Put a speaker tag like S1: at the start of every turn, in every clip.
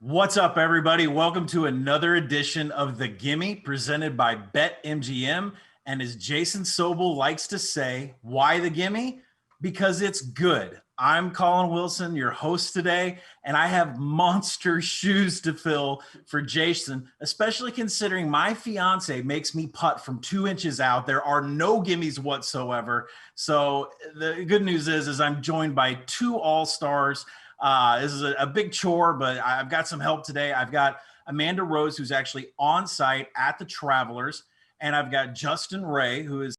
S1: What's up, everybody? Welcome to another edition of the Gimme presented by BetMGM. And as Jason Sobel likes to say, why the Gimme? Because it's good. I'm Collin Wilson, your host today, and I have monster shoes to fill for Jason, especially considering my fiance makes me putt from 2 inches out. There are no gimmies whatsoever. So the good news is I'm joined by two all-stars. This is a big chore, but I've got some help today. I've got Amanda Rose, who's actually on site at the Travelers, and I've got Justin Ray, who is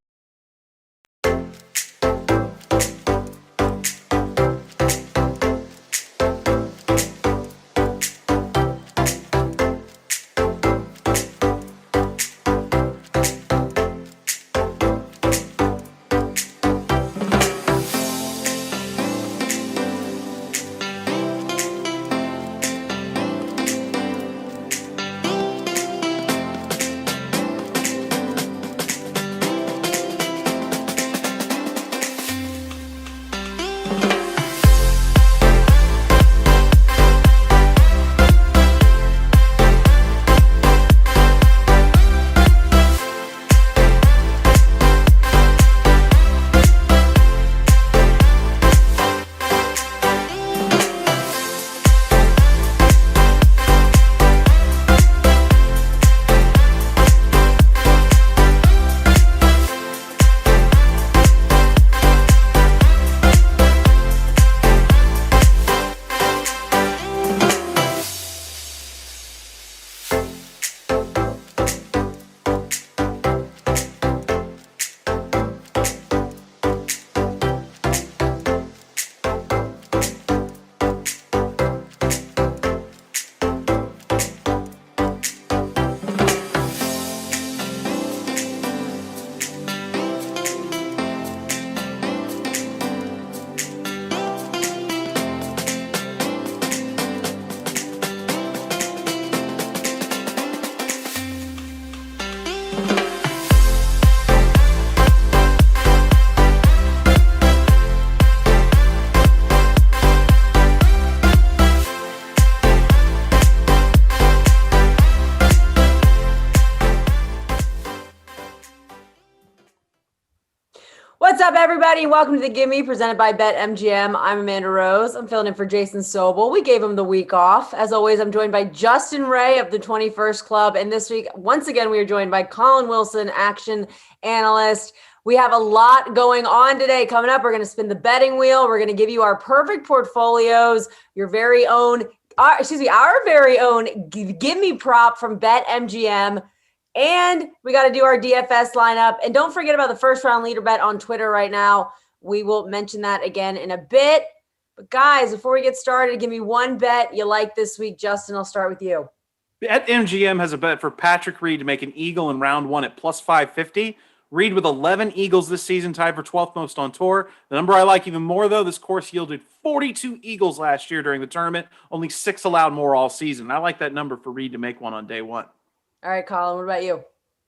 S2: What's up, everybody? Welcome to the Gimme presented by BetMGM. I'm Amanda Rose. I'm filling in for Jason Sobel. We gave him the week off. As always, I'm joined by Justin Ray of the 21st Club. And this week, once again, we are joined by Collin Wilson, action analyst. We have a lot going on today. Coming up, we're going to spin the betting wheel. We're going to give you our perfect portfolios, our very own Gimme prop from BetMGM. And we got to do our DFS lineup. And don't forget about the first round leader bet on Twitter right now. We will mention that again in a bit. But guys, before we get started, give me one bet you like this week. Justin, I'll start with you.
S3: BetMGM has a bet for Patrick Reed to make an eagle in round one at plus 550. Reed with 11 eagles this season, tied for 12th most on tour. The number I like even more, though, this course yielded 42 eagles last year during the tournament. Only 6 allowed more all season. I like that number for Reed to make one on day one.
S2: All right, Collin, what about you?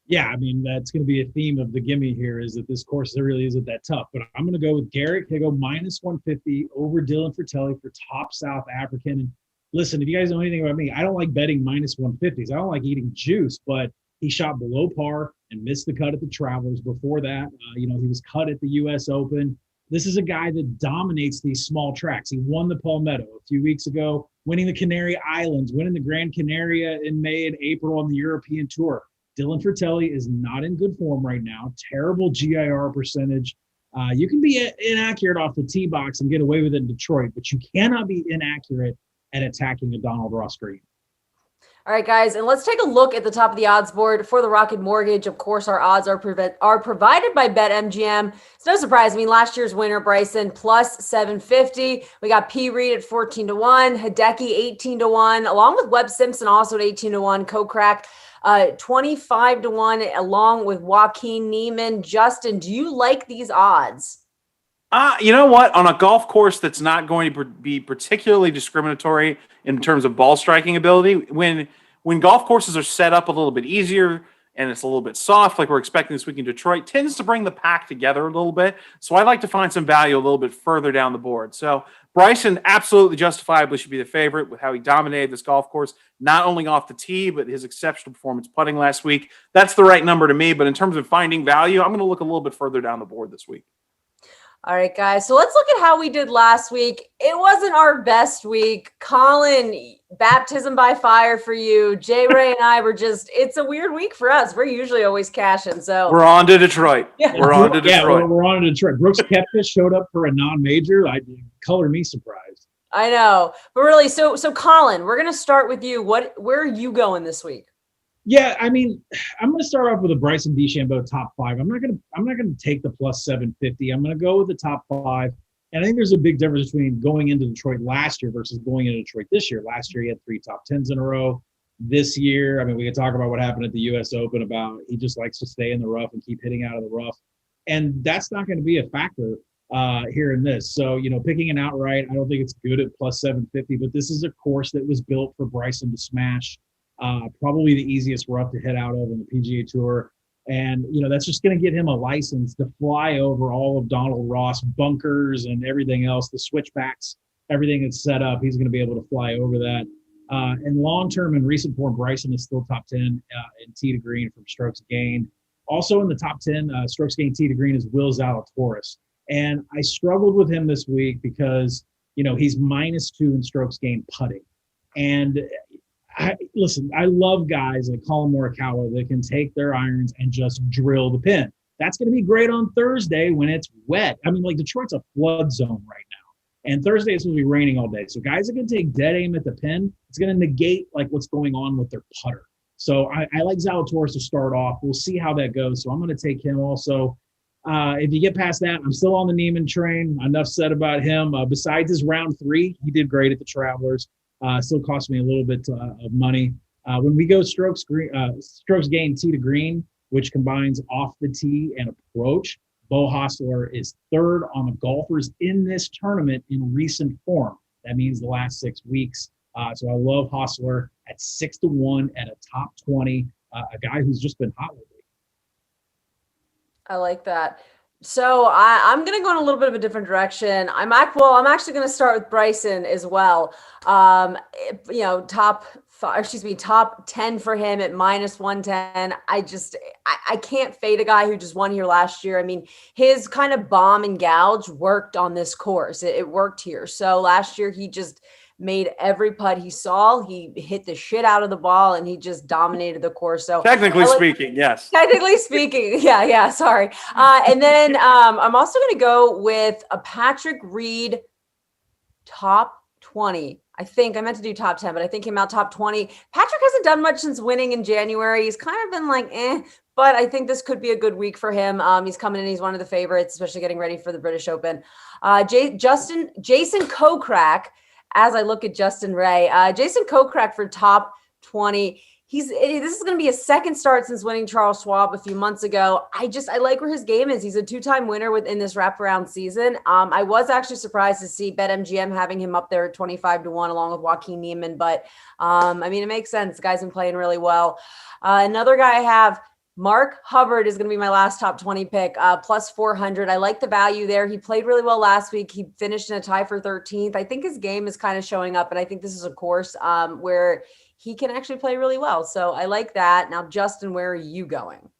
S4: Yeah, I mean, that's going to be a theme of the Gimme here is that this course really isn't that tough. But I'm going to go with Garrett Higgo minus 150 over Dylan Fratelli for top South African. And listen, if you guys know anything about me, I don't like betting minus 150s. I don't like eating juice, but he shot below par and missed the cut at the Travelers. Before that, he was cut at the U.S. Open. This is a guy that dominates these small tracks. He won the Palmetto a few weeks ago, winning the Canary Islands, winning the Gran Canaria in May and April on the European Tour. Dylan Fratelli is not in good form right now. Terrible GIR percentage. You can be inaccurate off the tee box and get away with it in Detroit, but you cannot be inaccurate at attacking a Donald Ross green.
S2: All right, guys, and let's take a look at the top of the odds board for the Rocket Mortgage. Of course, our odds are provided by BetMGM. It's no surprise. I mean, last year's winner, Bryson, plus 750. We got P. Reed at 14-1, Hideki 18-1, along with Webb Simpson also at 18-1, Kokrak 25-1, along with Joaquin Niemann. Justin, do you like these odds?
S3: You know what? On a golf course that's not going to be particularly discriminatory in terms of ball striking ability, when golf courses are set up a little bit easier and it's a little bit soft, like we're expecting this week in Detroit, tends to bring the pack together a little bit. So I like to find some value a little bit further down the board. So Bryson absolutely justifiably should be the favorite with how he dominated this golf course, not only off the tee, but his exceptional performance putting last week. That's the right number to me. But in terms of finding value, I'm going to look a little bit further down the board this week.
S2: All right, guys. So let's look at how we did last week. It wasn't our best week. Collin, baptism by fire for you. Jay Ray and I were it's a weird week for us. We're usually always cashing. So
S3: we're on to Detroit.
S4: Yeah.
S3: We're on to Detroit.
S4: Yeah, we're on to Detroit. Brooks Koepka showed up for a non-major. Color me surprised.
S2: I know. But really, so Collin, we're going to start with you. Where are you going this week?
S4: Yeah, I mean, I'm going to start off with a Bryson DeChambeau top 5. I'm not going to take the plus 750. I'm going to go with the top 5. And I think there's a big difference between going into Detroit last year versus going into Detroit this year. Last year, he had 3 top 10s in a row. This year, I mean, we can talk about what happened at the U.S. Open about he just likes to stay in the rough and keep hitting out of the rough. And that's not going to be a factor here in this. So, picking an outright, I don't think it's good at plus 750, but this is a course that was built for Bryson to smash. Probably the easiest rough to hit out of in the PGA Tour. And, that's just going to get him a license to fly over all of Donald Ross bunkers and everything else, the switchbacks, everything that's set up. He's going to be able to fly over that. And long-term in recent form, Bryson is still top 10 in tee to green from strokes gained. Also in the top 10 strokes gained tee to green is Will Zalatoris. And I struggled with him this week because, he's -2 in strokes gained putting. And listen, I love guys like Collin Morikawa that can take their irons and just drill the pin. That's going to be great on Thursday when it's wet. I mean, Detroit's a flood zone right now. And Thursday it's going to be raining all day. So guys are going to take dead aim at the pin. It's going to negate what's going on with their putter. So I like Zalatoris to start off. We'll see how that goes. So I'm going to take him also. If you get past that, I'm still on the Neiman train. Enough said about him. Besides his round 3, he did great at the Travelers. Still cost me a little bit of money. When we go strokes gained tee to green, which combines off the tee and approach, Bo Hostler is 3rd on the golfers in this tournament in recent form. That means the last 6 weeks. So I love Hostler at 6-1 at a top 20, a guy who's just been hot lately.
S2: I like that. So I'm going to go in a little bit of a different direction. I'm actually going to start with Bryson as well. Top 10 for him at -110. I can't fade a guy who just won here last year. I mean, his kind of bomb and gouge worked on this course. It worked here. So last year he just made every putt he saw. He hit the shit out of the ball and he just dominated the course. So
S3: technically speaking, yes.
S2: Technically speaking. Yeah. Sorry. And then I'm also going to go with a Patrick Reed top 20. I think I meant to do top 10, but I think he came out top 20. Patrick hasn't done much since winning in January. He's kind of been but I think this could be a good week for him. He's coming in. He's one of the favorites, especially getting ready for the British Open. Jason Kokrak, as I look at Justin Ray, Jason Kokrak for top 20. This is going to be a second start since winning Charles Schwab a few months ago. I like where his game is. He's a 2-time winner within this wraparound season. I was actually surprised to see BetMGM having him up there at 25-1 along with Joaquin Niemann. But it makes sense. The guy's been playing really well. Another guy I have, Mark Hubbard, is going to be my last top 20 pick, plus 400. I like the value there. He played really well last week. He finished in a tie for 13th. I think his game is kind of showing up, and I think this is a course where he can actually play really well. So I like that. Now, Justin, where are you going?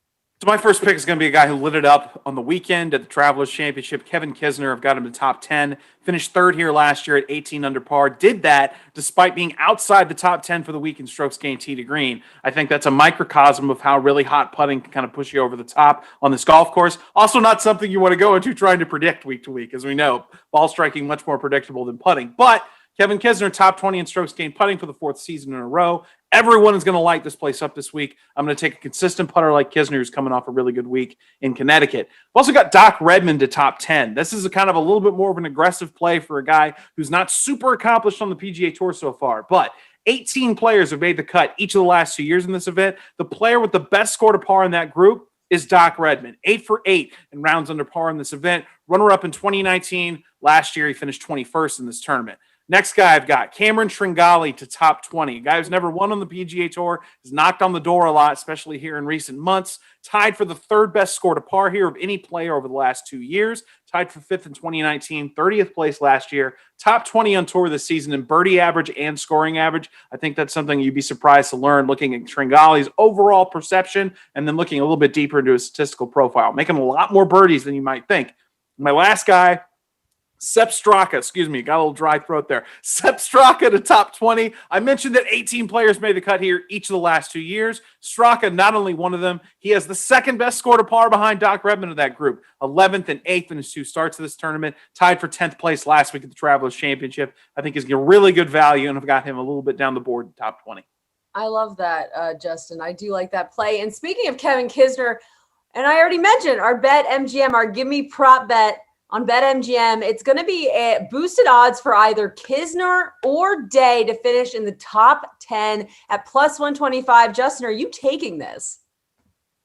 S3: So my first pick is going to be a guy who lit it up on the weekend at the Travelers Championship. Kevin Kisner, I've got him to top 10. Finished 3rd here last year at 18 under par. Did that despite being outside the top 10 for the week in strokes gained tee to green. I think that's a microcosm of how really hot putting can kind of push you over the top on this golf course. Also not something you want to go into trying to predict week to week. As we know, ball striking much more predictable than putting. But Kevin Kisner, top 20 in strokes gained putting for the 4th season in a row. Everyone is going to light this place up this week. I'm going to take a consistent putter like Kisner, who's coming off a really good week in Connecticut. I've also got Doc Redmond to top 10. This is a kind of a little bit more of an aggressive play for a guy who's not super accomplished on the PGA Tour so far, but 18 players have made the cut each of the last 2 years in this event. The player with the best score to par in that group is Doc Redmond, 8 for 8 in rounds under par in this event. Runner-up in 2019. Last year, he finished 21st in this tournament. Next guy I've got Cameron Tringali to top 20. A guy who's never won on the PGA Tour, has knocked on the door a lot, especially here in recent months. Tied for the third best score to par here of any player over the last 2 years. Tied for fifth in 2019, 30th place last year. Top 20 on tour this season in birdie average and scoring average. I think that's something you'd be surprised to learn looking at Tringali's overall perception and then looking a little bit deeper into his statistical profile. Making a lot more birdies than you might think. My last guy, Sepp Straka, got a little dry throat there. Sepp Straka to top 20. I mentioned that 18 players made the cut here each of the last 2 years. Straka, not only one of them, he has the second best score to par behind Doc Redman of that group. 11th and 8th in his 2 starts of this tournament. Tied for 10th place last week at the Travelers Championship. I think he's a really good value, and I've got him a little bit down the board, top 20.
S2: I love that, Justin. I do like that play. And speaking of Kevin Kisner, and I already mentioned our BetMGM, our Gimme prop bet on BetMGM, it's going to be a boosted odds for either Kisner or Day to finish in the top 10 at plus 125. Justin, are you taking this?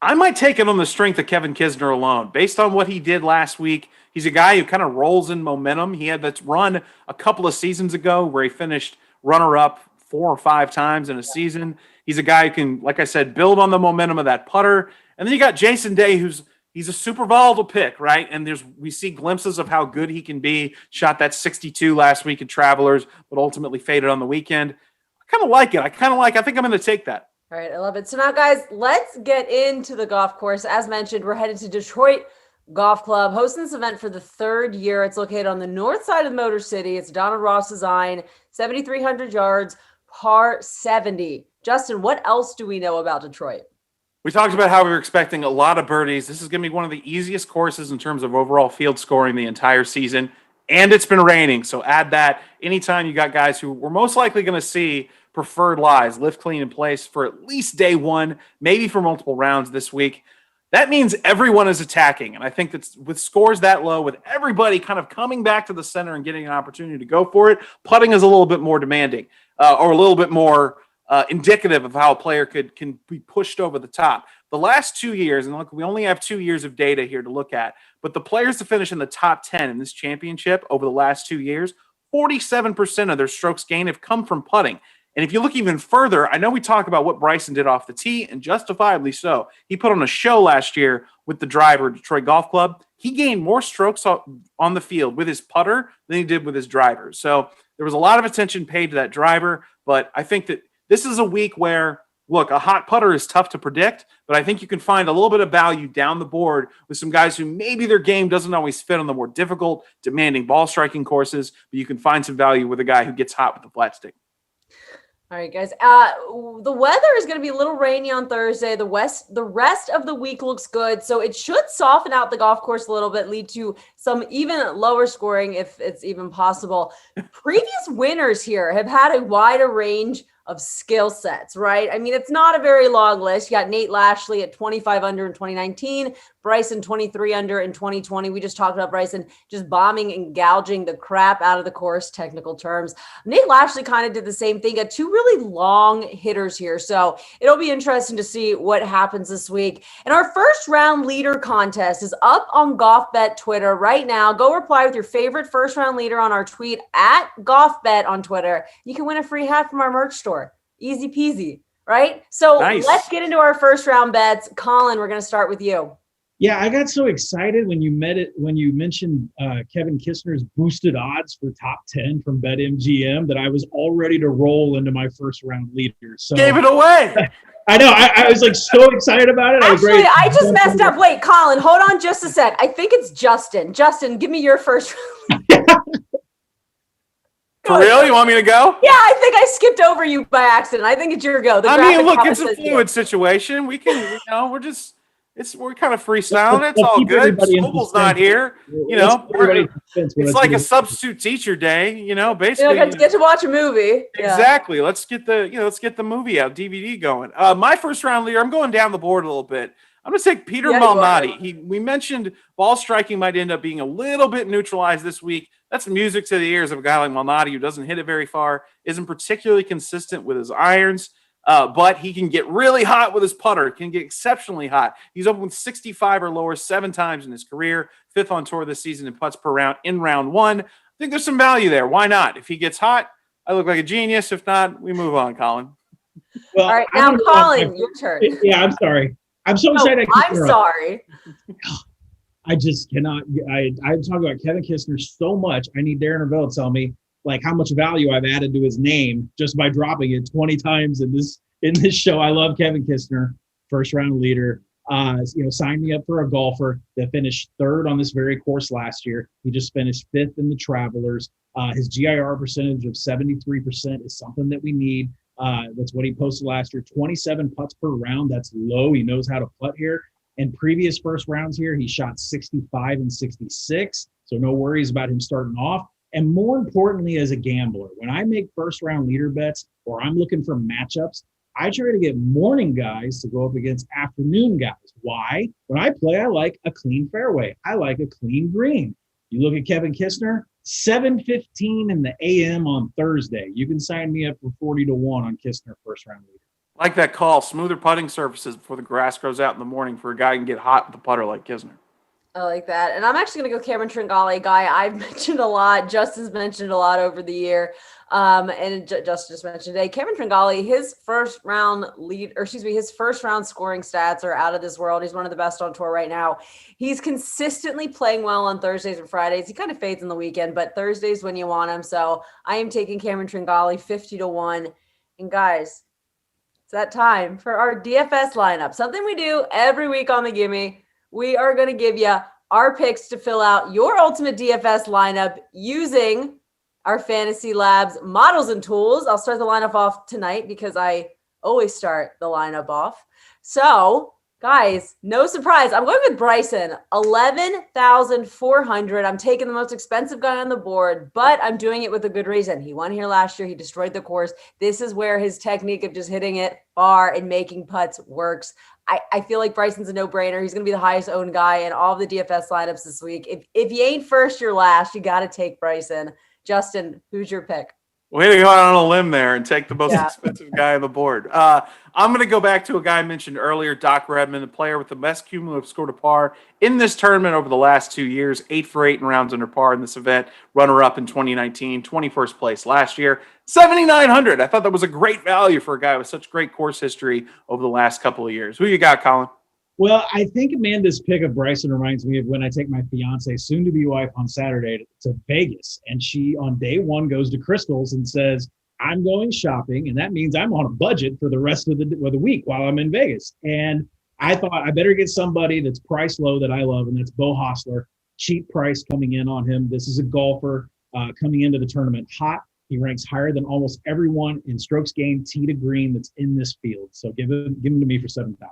S3: I might take it on the strength of Kevin Kisner alone. Based on what he did last week, he's a guy who kind of rolls in momentum. He had that run a couple of seasons ago where he finished runner-up 4 or 5 times in a season. He's a guy who can, like I said, build on the momentum of that putter. And then you got Jason Day, he's a super volatile pick, right? And we see glimpses of how good he can be. Shot that 62 last week at Travelers, but ultimately faded on the weekend. I kind of like it. I think I'm going to take that.
S2: All right, I love it. So now, guys, let's get into the golf course. As mentioned, we're headed to Detroit Golf Club, hosting this event for the 3rd year. It's located on the north side of the Motor City. It's Donald Ross design, 7,300 yards, par 70. Justin, what else do we know about Detroit?
S3: We talked about how we were expecting a lot of birdies. This is going to be one of the easiest courses in terms of overall field scoring the entire season. And it's been raining, so add that. Anytime you got guys who we're most likely going to see preferred lies, lift clean in place for at least day 1, maybe for multiple rounds this week, that means everyone is attacking. And I think that with scores that low, with everybody kind of coming back to the center and getting an opportunity to go for it, putting is a little bit more demanding or a little bit more indicative of how a player can be pushed over the top. The last 2 years, and look, we only have 2 years of data here to look at, but the players to finish in the top 10 in this championship over the last 2 years, 47% of their strokes gained have come from putting. And if you look even further, I know we talk about what Bryson did off the tee, and justifiably so. He put on a show last year with the driver at Detroit Golf Club. He gained more strokes on the field with his putter than he did with his driver. So there was a lot of attention paid to that driver, but I think that this is a week where, look, a hot putter is tough to predict, but I think you can find a little bit of value down the board with some guys who maybe their game doesn't always fit on the more difficult, demanding ball striking courses, but you can find some value with a guy who gets hot with the flat stick.
S2: All right, guys. The weather is going to be a little rainy on Thursday. The rest of the week looks good, so it should soften out the golf course a little bit, lead to some even lower scoring if it's even possible. Previous winners here have had a wider range of skill sets, right? I mean, it's not a very long list. You got Nate Lashley at 25 under in 2019, Bryson 23 under in 2020. We just talked about Bryson just bombing and gouging the crap out of the course, technical terms. Nate Lashley kind of did the same thing. Got 2 really long hitters here. So it'll be interesting to see what happens this week. And our first round leader contest is up on GolfBet Twitter right now. Go reply with your favorite first round leader on our tweet at GolfBet on Twitter. You can win a free hat from our merch store. Easy peasy, right? So
S3: nice.
S2: Let's get into our first round bets. Colin, we're going to start with you.
S4: Yeah, I got so excited when you mentioned Kevin Kisner's boosted odds for top 10 from BetMGM that I was all ready to roll into my first round leader. So
S3: gave it away.
S4: I know. I was like so excited about it.
S2: Actually, I just messed up. Wait, Colin, hold on just a sec. I think it's Justin. Justin, give me your first round.
S3: For real? You want me to go?
S2: Yeah, I think I skipped over you by accident. I think it's your go.
S3: Look, it's a fluid situation. We can, we're kind of freestyling. It's all good. School's not here. It's like a substitute teacher day, basically.
S2: Get to watch a movie.
S3: Exactly. Yeah. Let's get the movie out, DVD going. My first round leader, I'm going down the board a little bit. I'm going to take Peter Malnati. We mentioned ball striking might end up being a little bit neutralized this week. That's music to the ears of a guy like Malnati who doesn't hit it very far, isn't particularly consistent with his irons, but he can get really hot with his putter, can get exceptionally hot. He's opened with 65 or lower 7 times in his career, 5th on tour this season in putts per round in round 1. think there's some value there. Why not? If he gets hot, I look like a genius. If not, we move on, Colin.
S4: Well,
S2: All right, now, Colin, your turn.
S4: Yeah, I'm sorry. I'm so
S2: No,
S4: excited.
S2: I'm sorry.
S4: I just cannot. I'm talking about Kevin Kistner so much. I need Darren Ervell to tell me like how much value I've added to his name just by dropping it 20 times in this show. I love Kevin Kistner, first round leader. Signed me up for a golfer that finished third on this very course last year. He just finished fifth in the Travelers. His GIR percentage of 73% is something that we need. That's what he posted last year. 27 putts per round. That's low. He knows how to putt here. And previous first rounds here, he shot 65 and 66. So no worries about him starting off. And more importantly, as a gambler, when I make first round leader bets or I'm looking for matchups, I try to get morning guys to go up against afternoon guys. Why? When I play, I like a clean fairway. I like a clean green. You look at Kevin Kistner, 7:15 in the a.m. on Thursday. You can sign me up for 40-1 on Kistner first round leader.
S3: Like that call, smoother putting surfaces before the grass grows out in the morning for a guy who can get hot with a putter like Kistner.
S2: I like that. And I'm actually going to go Cameron Tringale, a guy I've mentioned a lot. Justin's mentioned a lot over the year. And Justin just mentioned today, Cameron Tringale, his first round scoring stats are out of this world. He's one of the best on tour right now. He's consistently playing well on Thursdays and Fridays. He kind of fades on the weekend, but Thursdays when you want him. So I am taking Cameron Tringale 50-1. And guys, it's that time for our DFS lineup. Something we do every week on the Gimme. We are going to give you our picks to fill out your ultimate DFS lineup using our Fantasy Labs models and tools. I'll start the lineup off tonight because I always start the lineup off. So, guys, no surprise. I'm going with Bryson, 11,400. I'm taking the most expensive guy on the board, but I'm doing it with a good reason. He won here last year. He destroyed the course. This is where his technique of just hitting it far and making putts works. I feel like Bryson's a no-brainer. He's going to be the highest owned guy in all of the DFS lineups this week. If you ain't first, you're last. You got to take Bryson. Justin, who's your pick?
S3: Way to go out on a limb there and take the most expensive guy on the board. I'm going to go back to a guy I mentioned earlier, Doc Redman, the player with the best cumulative score to par in this tournament over the last 2 years, 8 for 8 in rounds under par in this event, runner-up in 2019, 21st place last year, 7,900. I thought that was a great value for a guy with such great course history over the last couple of years. Who you got, Colin?
S4: Well, I think Amanda's pick of Bryson reminds me of when I take my fiance, soon-to-be wife, on Saturday to Vegas. And she, on day one, goes to Crystal's and says, I'm going shopping, and that means I'm on a budget for the rest of the week while I'm in Vegas. And I thought I better get somebody that's price low that I love, and that's Bo Hostler. Cheap price coming in on him. This is a golfer coming into the tournament hot. He ranks higher than almost everyone in strokes gained tee to green that's in this field. So give him to me for 7,000.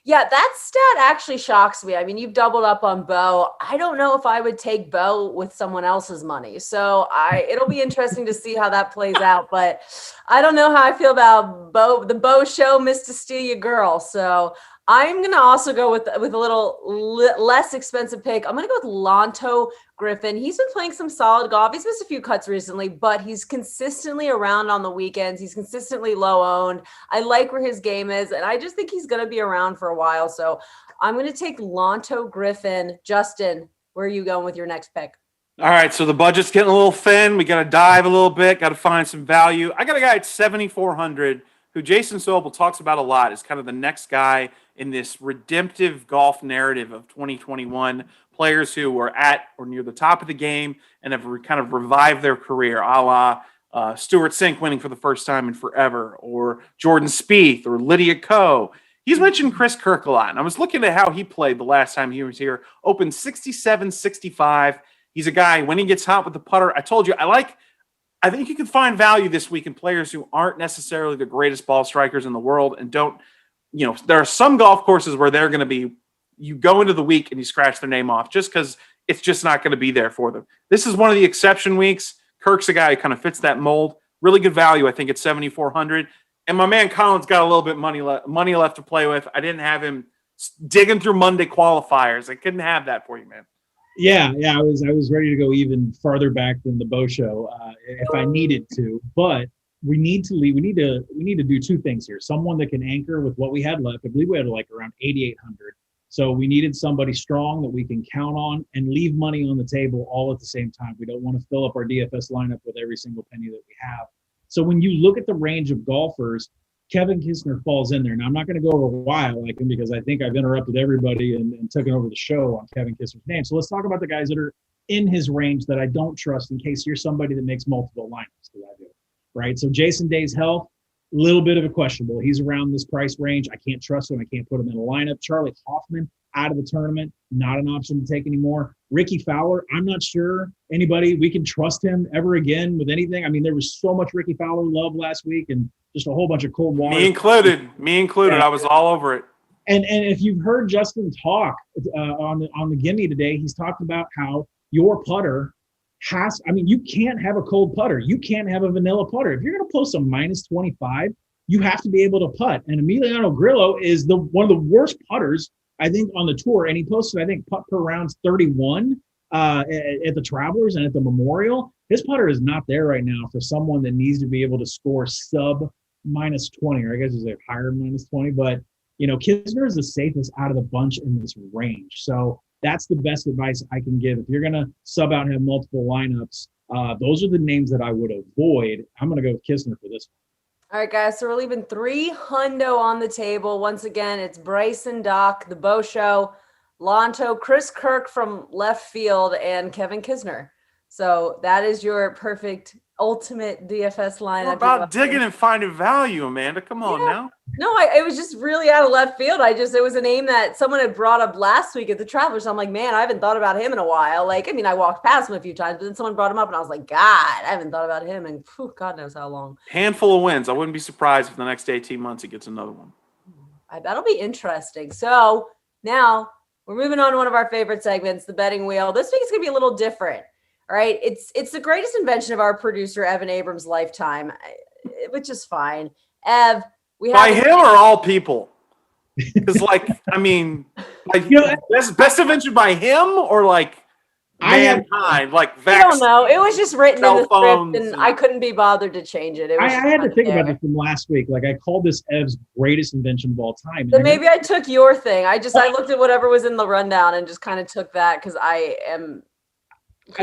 S2: Yeah, that stat actually shocks me. I mean, you've doubled up on Bo. I don't know if I would take Bo with someone else's money. So it'll be interesting to see how that plays out. But I don't know how I feel about Bo. The Bo show missed to steal your girl. So I'm going to also go with a little less expensive pick. I'm going to go with Lanto Griffin. He's been playing some solid golf. He's missed a few cuts recently, but he's consistently around on the weekends. He's consistently low owned. I like where his game is, and I just think he's going to be around for a while. So I'm going to take Lanto Griffin. Justin, where are you going with your next pick?
S3: All right, so the budget's getting a little thin. We got to dive a little bit, got to find some value. I got a guy at 7,400 who Jason Sobel talks about a lot as kind of the next guy in this redemptive golf narrative of 2021, players who were at or near the top of the game and have kind of revived their career, a la Stuart Sink winning for the first time in forever, or Jordan Spieth, or Lydia Ko. He's mentioned Chris Kirk a lot, and I was looking at how he played the last time he was here. Opened 67-65. He's a guy, when he gets hot with the putter, I told you, I think you can find value this week in players who aren't necessarily the greatest ball strikers in the world and don't, there are some golf courses where they're going to be, you go into the week and you scratch their name off just because it's just not going to be there for them. This is one of the exception weeks. Kirk's a guy who kind of fits that mold. Really good value, I think, at 7,400. And my man Colin's got a little bit money left to play with. I didn't have him digging through Monday qualifiers. I couldn't have that for you, man.
S4: Yeah, I was ready to go even farther back than the Bo show if I needed to, but we need to do two things here. Someone that can anchor with what we had left. I believe we had like around 8,800, So we needed somebody strong that we can count on and leave money on the table all at the same time. We don't want to fill up our DFS lineup with every single penny that we have. So when you look at the range of golfers, Kevin Kisner falls in there. Now, I'm not going to go over why I like him because I think I've interrupted everybody and taken over the show on Kevin Kisner's name. So let's talk about the guys that are in his range that I don't trust in case you're somebody that makes multiple lineups, because I do, right? So Jason Day's health, a little bit of a questionable. He's around this price range. I can't trust him. I can't put him in a lineup. Charlie Hoffman out of the tournament, not an option to take anymore. Ricky Fowler, I'm not sure we can trust him ever again with anything. I mean, there was so much Ricky Fowler love last week and just a whole bunch of cold water.
S3: Me included. Yeah. I was all over it.
S4: And if you've heard Justin talk on the Gimme today, he's talked about how your putter you can't have a cold putter. You can't have a vanilla putter. If you're going to post a minus 25, you have to be able to putt. And Emiliano Grillo is one of the worst putters, I think, on the tour. And he posted, I think, putt per rounds 31 at the Travelers and at the Memorial. His putter is not there right now for someone that needs to be able to score sub minus 20, or I guess it's a higher minus 20. But, Kisner is the safest out of the bunch in this range. So that's the best advice I can give. If you're going to sub out and have multiple lineups, those are the names that I would avoid. I'm going to go with Kisner for this one.
S2: All right, guys. So we're leaving $300 on the table. Once again, it's Bryson, Doc, the Bo Show, Lonto, Chris Kirk from left field, and Kevin Kisner. So that is your perfect ultimate DFS lineup.
S3: We're about digging and finding value, Amanda. Come on now.
S2: No, it was just really out of left field. It was a name that someone had brought up last week at the Travelers. I'm like, man, I haven't thought about him in a while. I walked past him a few times, but then someone brought him up and I was like, God, I haven't thought about him in God knows how long.
S3: Handful of wins. I wouldn't be surprised if the next 18 months he gets another one.
S2: That'll be interesting. So now we're moving on to one of our favorite segments, the betting wheel. This week is going to be a little different. All right. It's the greatest invention of our producer, Evan Abrams' lifetime, which is fine. Ev, we have
S3: by him or all people? Because best invention by him or mankind?
S2: I don't know. It was just written in the script and I couldn't be bothered to change it.
S4: I had to think about this from last week. I called this Ev's greatest invention of all time.
S2: So maybe I took your thing. I looked at whatever was in the rundown and just kind of took that because I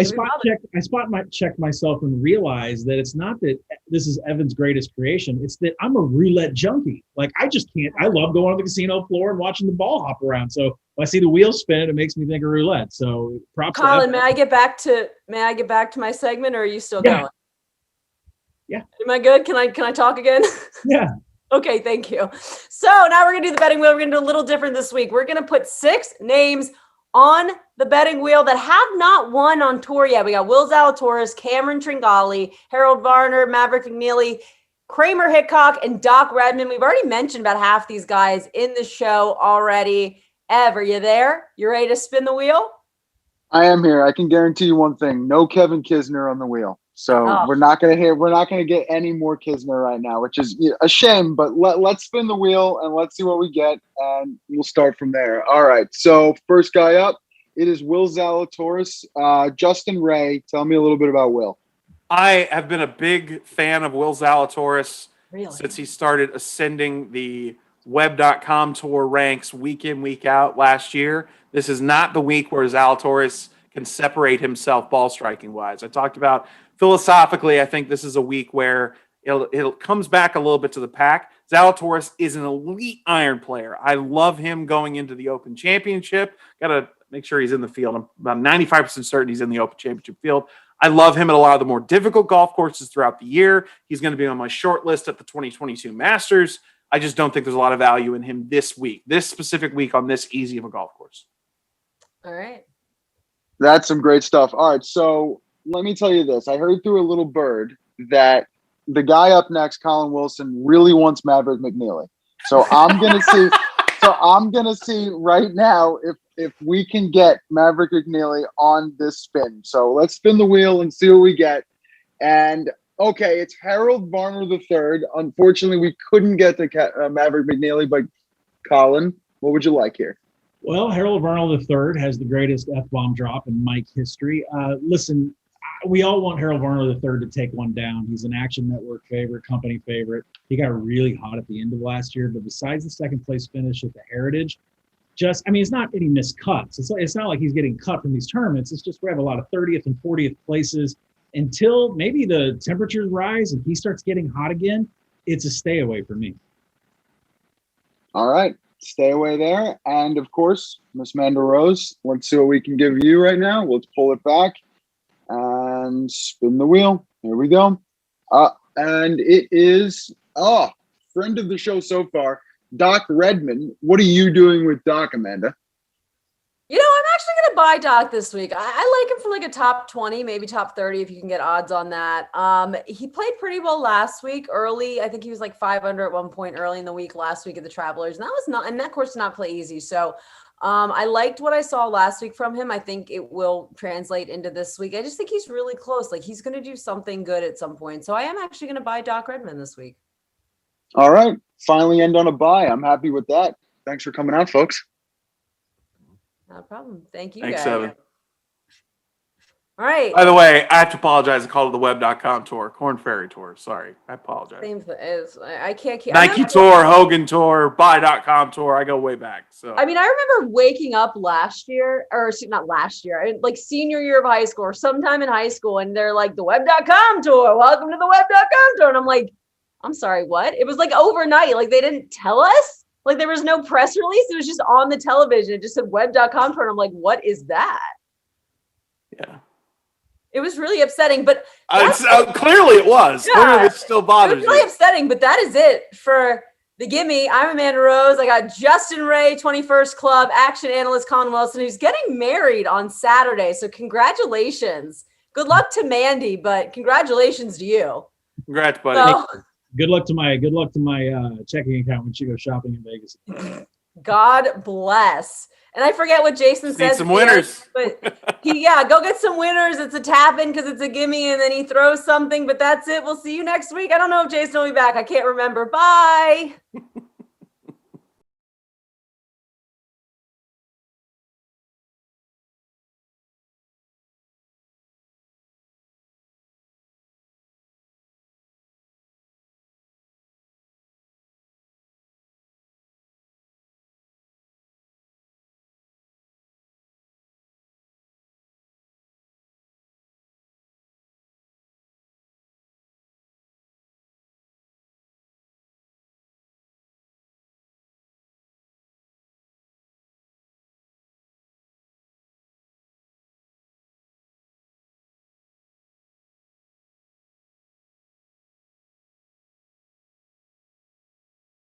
S2: spot checked myself and realized that it's not that this is Evan's greatest creation. It's that I'm a roulette junkie. I just can't. I love going on the casino floor and watching the ball hop around. So if I see the wheel spin, it makes me think of roulette. So props. Collin, may I get back to my segment, or are you still going?
S4: Yeah.
S2: Am I good? Can I talk again?
S4: Yeah.
S2: Okay, thank you. So now we're gonna do the betting wheel. We're gonna do a little different this week. We're gonna put 6 names on the betting wheel that have not won on tour yet. We got Will Zalatoris, Cameron Tringali, Harold Varner, Maverick McNeely, Kramer Hickok, and Doc Redman. We've already mentioned about half these guys in the show already. Ev, are you there? You ready to spin the wheel?
S5: I am here. I can guarantee you one thing: no Kevin Kisner on the wheel. So we're not going to get any more Kisner right now, which is a shame, but let's spin the wheel and let's see what we get, and we'll start from there. All right. So first guy up, it is Will Zalatoris. Justin Ray, tell me a little bit about Will.
S3: I have been a big fan of Will Zalatoris
S2: since
S3: he started ascending the web.com tour ranks week in, week out last year. This is not the week where Zalatoris can separate himself ball striking wise. I talked about philosophically, I think this is a week where it comes back a little bit to the pack. Zalatoris is an elite iron player. I love him going into the Open Championship. Got to make sure he's in the field. I'm about 95% certain he's in the Open Championship field. I love him at a lot of the more difficult golf courses throughout the year. He's going to be on my short list at the 2022 Masters. I just don't think there's a lot of value in him this week, this specific week on this easy of a golf course.
S2: All right.
S5: That's some great stuff. All right. So let me tell you this. I heard through a little bird that the guy up next, Collin Wilson, really wants Maverick McNeely. So I'm going to see. So I'm going to see right now if we can get Maverick McNeely on this spin. So let's spin the wheel and see what we get. And okay, it's Harold Varner III. Unfortunately, we couldn't get to Maverick McNeely, but Collin, what would you like here?
S4: Well, Harold Varner III has the greatest F-bomb drop in Mike history. Listen, we all want Harold Varner III to take one down. He's an Action Network favorite, company favorite. He got really hot at the end of last year, but besides the second place finish at the Heritage, it's not any missed cuts. It's not like he's getting cut from these tournaments. It's just we have a lot of 30th and 40th places until maybe the temperatures rise and he starts getting hot again. It's a stay away for me.
S5: All right. Stay away there. And of course, Miss Amanda Rose, let's see what we can give you right now. Let's pull it back and spin the wheel. Here we go. And it is, friend of the show so far, Doc Redman. What are you doing with Doc, Amanda?
S2: You know, I'm actually going to buy Doc this week. I like him for like a top 20, maybe top 30 if you can get odds on that. He played pretty well last week early. I think he was like 5 under at one point early in the week last week at the Travelers. And that course did not play easy. So I liked what I saw last week from him. I think it will translate into this week. I just think he's really close. Like he's going to do something good at some point. So I am actually going to buy Doc Redman this week.
S5: All right. Finally end on a buy. I'm happy with that. Thanks for coming out, folks.
S2: No problem. Thank you,
S3: Thanks,
S2: guys.
S3: Evan.
S2: All right.
S3: By the way, I have to apologize. I called it the web.com tour, Corn Ferry tour. Sorry. I apologize.
S2: Same thing. I can't keep
S3: Nike tour, Hogan tour, buy.com tour. I go way back. So
S2: I mean, I remember waking up last year, or not last year, like senior year of high school or sometime in high school, and they're like, the web.com tour, welcome to the web.com tour. And I'm like, I'm sorry, what? It was like overnight. Like they didn't tell us. Like there was no press release. It was just on the television. It just said web.com tour. And I'm like, what is that?
S3: yeah.
S2: It was really upsetting, but
S3: Clearly it was.
S2: Yeah.
S3: Clearly it still bothers
S2: it was really upsetting, but that is it for the Gimme. I'm Amanda Rose. I got Justin Ray, 21st Club, action analyst Collin Wilson, who's getting married on Saturday. So congratulations. Good luck to Mandy, but congratulations to you.
S3: Congrats, buddy.
S2: So,
S4: Good luck to my checking account when she goes shopping in Vegas.
S2: God bless. And I forget what Jason
S3: Need
S2: says.
S3: some winners.
S2: But go get some winners. It's a tap-in because it's a gimme, and then he throws something. But that's it. We'll see you next week. I don't know if Jason will be back. I can't remember. Bye.